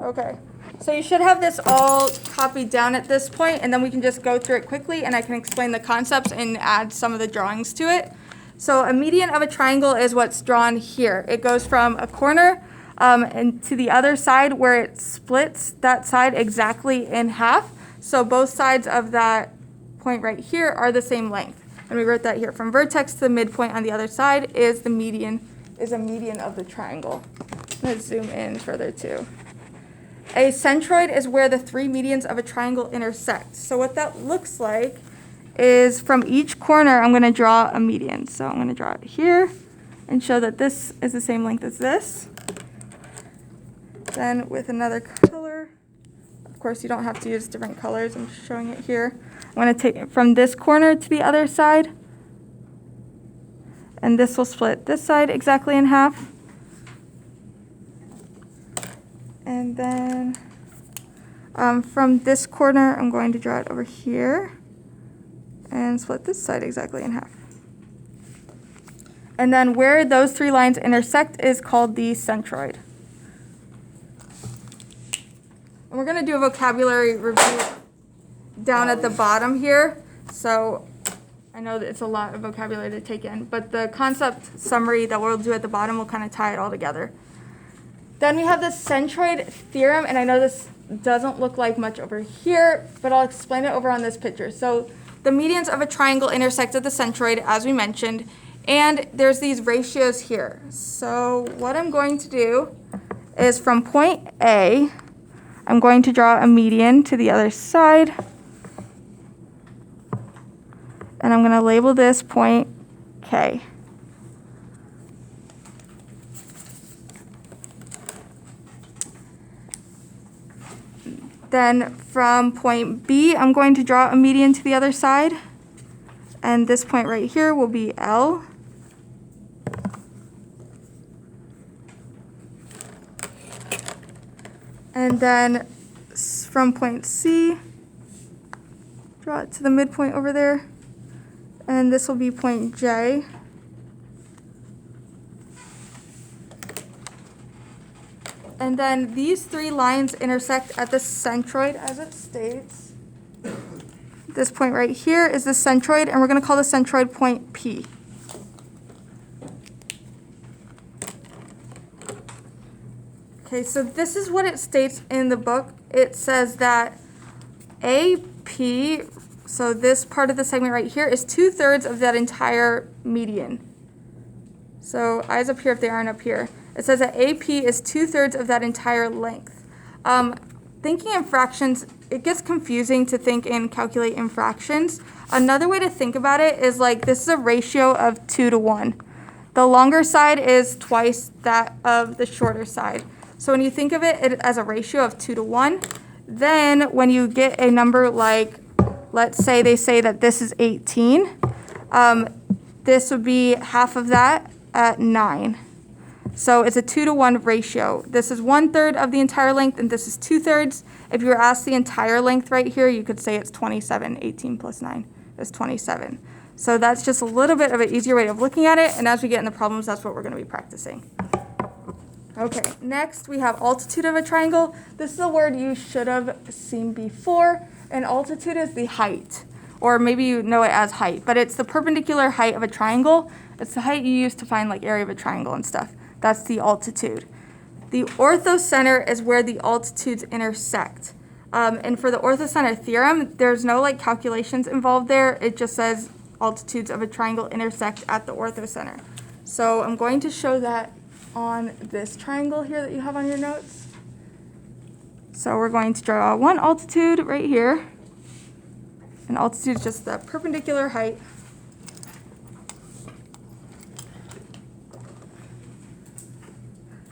Okay, so you should have this all copied down at this point, and then we can just go through it quickly, and I can explain the concepts and add some of the drawings to it. So a median of a triangle is what's drawn here. It goes from a corner and to the other side where it splits that side exactly in half. So both sides of that point right here are the same length. And we wrote that here. From vertex to the midpoint on the other side is a median of the triangle. Let's zoom in further too. A centroid is where the three medians of a triangle intersect. So what that looks like is from each corner, I'm going to draw a median. So I'm going to draw it here and show that this is the same length as this. Then with another color, of course you don't have to use different colors, I'm showing it here. I'm going to take it from this corner to the other side. And this will split this side exactly in half. And then from this corner, I'm going to draw it over here and split this side exactly in half. And then where those three lines intersect is called the centroid. And we're going to do a vocabulary review down at the bottom here. So I know that it's a lot of vocabulary to take in, but the concept summary that we'll do at the bottom will kind of tie it all together. Then we have the centroid theorem, and I know this doesn't look like much over here, but I'll explain it over on this picture. So the medians of a triangle intersect at the centroid, as we mentioned, and there's these ratios here. So what I'm going to do is from point A, I'm going to draw a median to the other side, and I'm going to label this point K. Then from point B, I'm going to draw a median to the other side. And this point right here will be L. And then from point C, draw it to the midpoint over there. And this will be point J. And then these three lines intersect at the centroid, as it states. This point right here is the centroid, and we're going to call the centroid point P. Okay, so this is what it states in the book. It says that AP, so this part of the segment right here, is 2/3 of that entire median. So eyes up here if they aren't up here. It says that AP is 2/3 of that entire length. Thinking in fractions, it gets confusing to think and calculate in fractions. Another way to think about it is like this is a ratio of 2 to 1. The longer side is twice that of the shorter side. So when you think of it as a ratio of 2 to 1, then when you get a number like, let's say they say that this is 18, this would be half of that at 9. So it's a 2 to 1 ratio. This is 1/3 of the entire length, and this is 2/3. If you were asked the entire length right here, you could say it's 27. 18 plus 9 is 27. So that's just a little bit of an easier way of looking at it, and as we get in the problems, that's what we're going to be practicing. Okay, next we have altitude of a triangle. This is a word you should have seen before, and altitude is the height, or maybe you know it as height, but it's the perpendicular height of a triangle. It's the height you use to find like area of a triangle and stuff. That's the altitude. The orthocenter is where the altitudes intersect. And for the orthocenter theorem, there's no like calculations involved there. It just says altitudes of a triangle intersect at the orthocenter. So I'm going to show that on this triangle here that you have on your notes. So we're going to draw one altitude right here. And altitude is just the perpendicular height.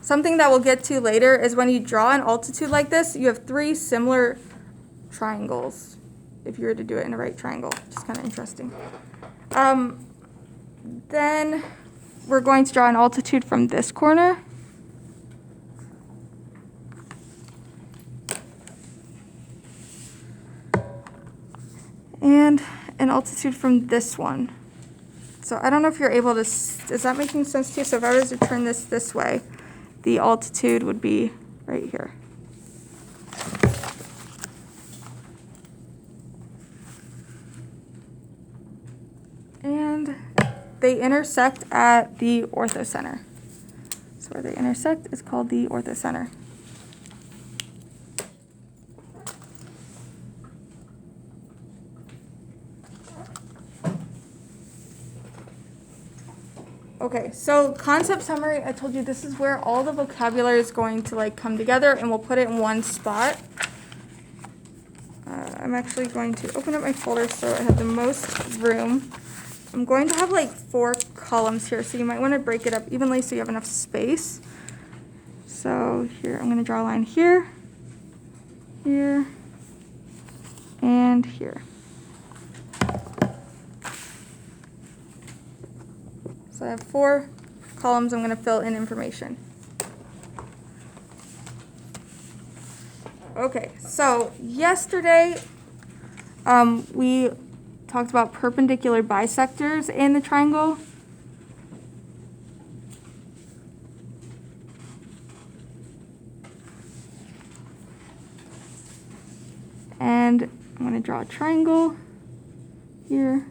Something that we'll get to later is when you draw an altitude like this, you have three similar triangles, if you were to do it in a right triangle, which is kind of interesting. Then we're going to draw an altitude from this corner. And an altitude from this one. So I don't know if you're able to, is that making sense to you? So if I was to turn this way, the altitude would be right here. they intersect at the orthocenter. So where they intersect is called the orthocenter. Okay, so concept summary, I told you this is where all the vocabulary is going to like come together, and we'll put it in one spot. I'm actually going to open up my folder so I have the most room. I'm going to have like 4 columns here, so you might want to break it up evenly so you have enough space. So here, I'm going to draw a line here, here, and here. So I have 4 columns I'm going to fill in information. Okay, so yesterday we talked about perpendicular bisectors in the triangle. And I'm going to draw a triangle here.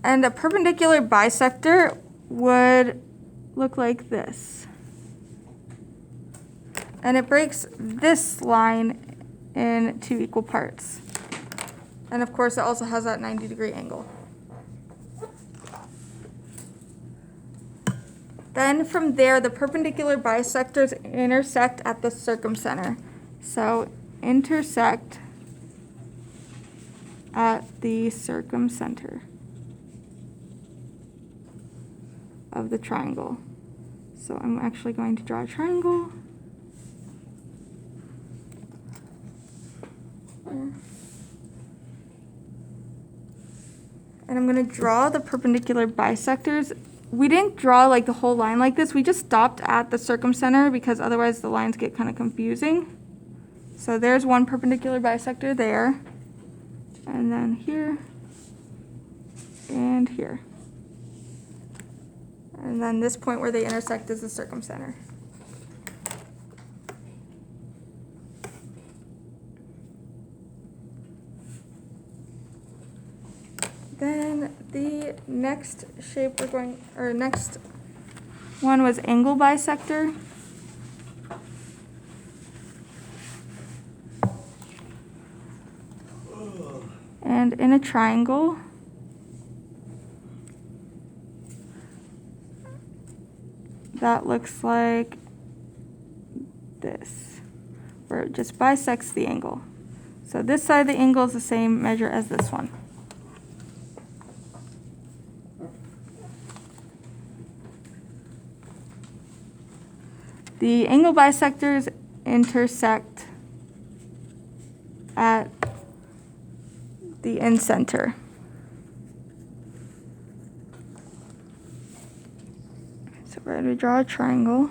And a perpendicular bisector would look like this. And it breaks this line in 2 equal parts. And of course, it also has that 90-degree angle. Then from there, the perpendicular bisectors intersect at the circumcenter. So intersect at the circumcenter of the triangle. So I'm actually going to draw a triangle. And I'm going to draw the perpendicular bisectors. We didn't draw like the whole line like this. We just stopped at the circumcenter because otherwise the lines get kind of confusing. So there's one perpendicular bisector there. And then here. And here. And then this point where they intersect is the circumcenter. Then the next shape next one was angle bisector. And in a triangle, that looks like this, where it just bisects the angle. So this side of the angle is the same measure as this one. The angle bisectors intersect at the incenter. So we're going to draw a triangle.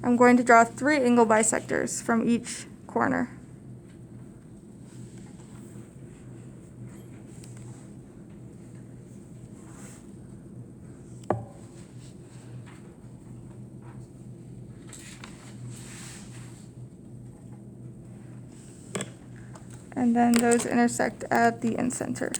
I'm going to draw 3 angle bisectors from each corner. And then those intersect at the incenter.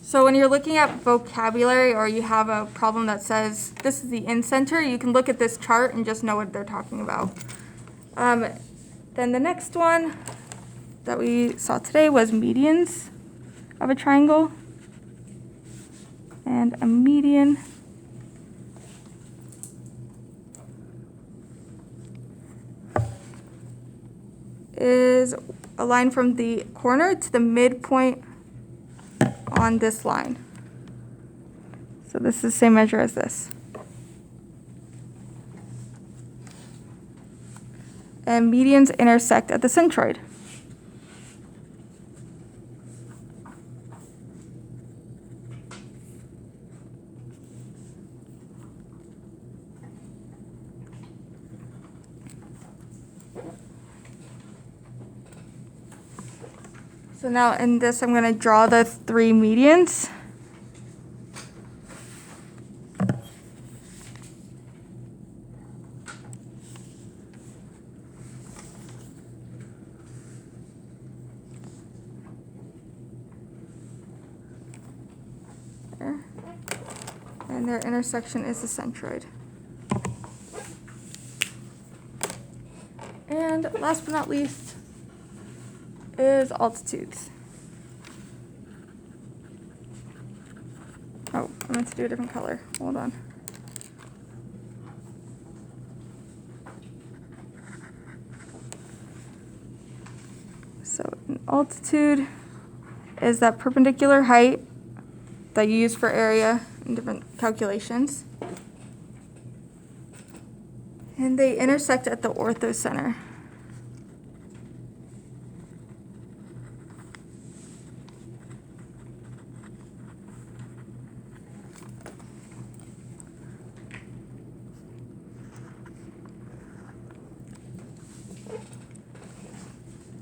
So when you're looking at vocabulary or you have a problem that says this is the incenter, you can look at this chart and just know what they're talking about. Then the next one that we saw today was medians of a triangle. And a median is a line from the corner to the midpoint on this line. So this is the same measure as this. And medians intersect at the centroid. So now in this, I'm going to draw the 3 medians. There. And their intersection is the centroid. And last but not least is altitudes. Oh, I meant to do a different color. Hold on. So an altitude is that perpendicular height that you use for area in different calculations. And they intersect at the orthocenter.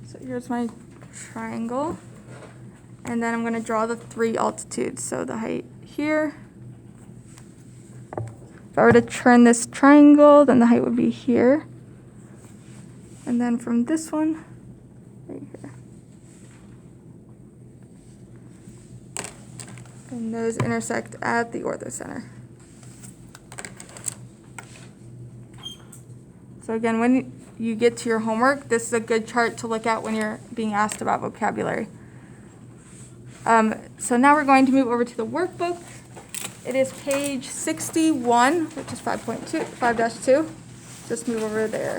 So here's my triangle. And then I'm going to draw the 3 altitudes. So the height here. If I were to turn this triangle, then the height would be here. And then from this one, right here. And those intersect at the orthocenter. So again, when you get to your homework, this is a good chart to look at when you're being asked about vocabulary. So now we're going to move over to the workbook. It is page 61, which is 5.2, 5-2. Just move over there.